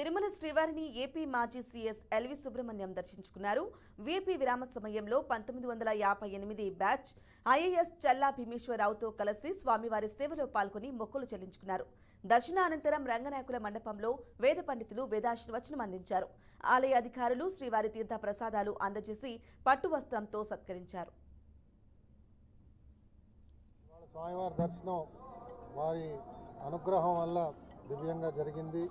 తిరుమల శ్రీవారిని ఏపీ మాజీ CS LV Subrahmanyam దర్శించుకున్నారు. వీపీ విరామ సమయంలో 1958 బ్యాచ్ ఐఏఎస్ చల్లా భీమేశ్వరరావుతో కలిసి స్వామివారి సేవలో పాల్గొని మొక్కులు చెల్లించుకున్నారు. దర్శనానంతరం రంగనాయకుల మండపంలో వేద పండితులు వేదాశీర్వచనం అందించారు. ఆలయ అధికారులు శ్రీవారి తీర్థ ప్రసాదాలు అందజేసి పట్టు వస్త్రంతో సత్కరించారు. స్వామివారి దర్శనం వారి అనుగ్రహం వల్ల దివ్యంగా జరిగింది.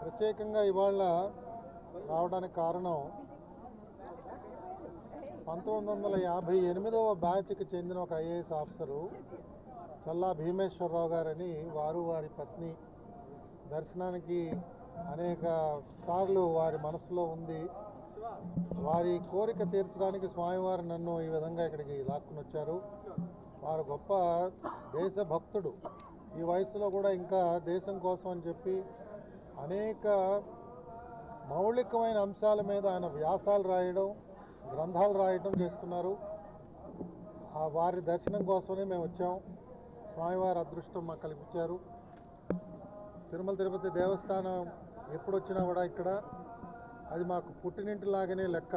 ప్రత్యేకంగా ఇవాళ రావడానికి కారణం 1958వ బ్యాచ్కి చెందిన ఒక ఐఏఎస్ ఆఫీసరు చల్లా భీమేశ్వరరావు గారని వారి పత్ని దర్శనానికి అనేక సార్లు వారి మనసులో ఉంది. వారి కోరిక తీర్చడానికి స్వామివారు నన్ను ఈ విధంగా ఇక్కడికి లాక్కుని వచ్చారు. వారు గొప్ప దేశభక్తుడు. ఈ వయసులో కూడా ఇంకా దేశం కోసం అని చెప్పి అనేక మౌలికమైన అంశాల మీద ఆయన వ్యాసాలు రాయడం, గ్రంథాలు రాయడం చేస్తున్నారు. వారి దర్శనం కోసమే మేము వచ్చాం. స్వామివారి అదృష్టం మాకు కల్పించారు. తిరుమల తిరుపతి దేవస్థానం ఎప్పుడు వచ్చినా కూడా ఇక్కడ అది మాకు పుట్టినింటిలాగానే లెక్క.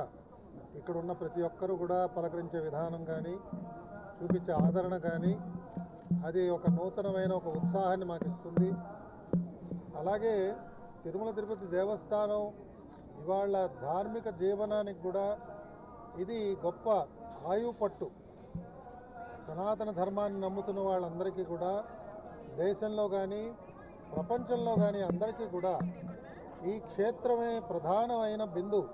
ఇక్కడ ఉన్న ప్రతి ఒక్కరూ కూడా పలకరించే విధానం కానీ, చూపించే ఆదరణ కానీ అది ఒక నూతనమైన ఒక ఉత్సాహాన్ని మాకు ఇస్తుంది. అలాగే తిరుమల తిరుపతి దేవస్థానం ఇవాళ ధార్మిక జీవనానికి కూడా ఇది గొప్ప ఆయుపట్టు. సనాతన ధర్మాన్ని నమ్ముతున్న వాళ్ళందరికీ కూడా దేశంలో కానీ ప్రపంచంలో కానీ అందరికీ కూడా ఈ క్షేత్రమే ప్రధానమైన బిందువు.